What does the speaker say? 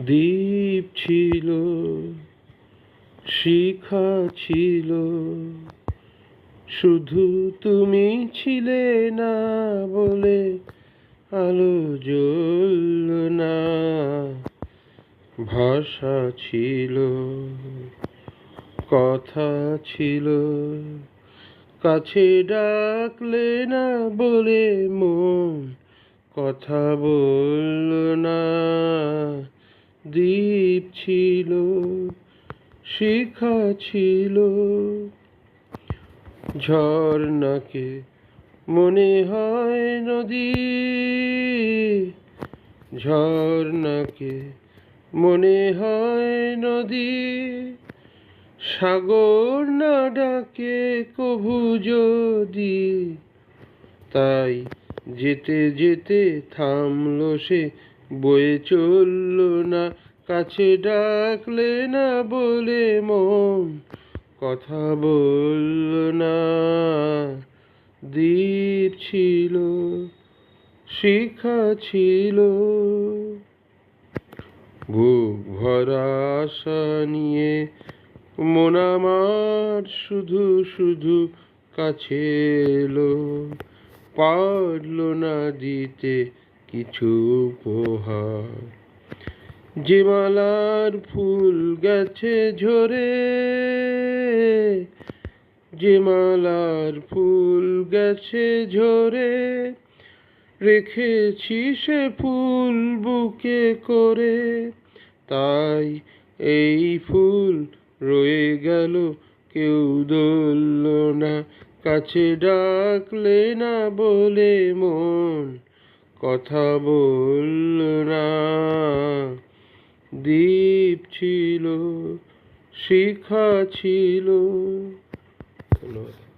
দ্বীপ ছিল, শিখা ছিল, শুধু তুমি ছিলে না বলে আলো জ্বলল না। ভাষা ছিল, কথা ছিল, কাছে ডাকলে না বলে মন কথা বলল না। দ্বীপ ছিল, শিখা ছিল, ঝর্ণাকে মনে হয় নদী, ঝর্ণাকে মনে হয় নদী, সাগর না ডাকে কভু যদি। তাই যেতে যেতে থামলো সে, বয়ে চলল না, কাছে ডাকলে না বলে মন কথা বলল না। দ্বীপ ছিল, শিখা ছিল, বুক ভরা আশা নিয়ে মন আমার শুধু শুধু কাছে এলো, পারল না দিতে কিছু উপহার। যে মালার ফুল গেছে ঝরে, যে মালার ফুল গেছে ঝরে, রেখেছি সে ফুল বুকে করে। তাই এই ফুল রয়ে গেল, কেউ ধরল না, কাছে ডাকলে না বলে মন কথা বলল না। দ্বীপ ছিল, শিখা ছিল। ধন্যবাদ।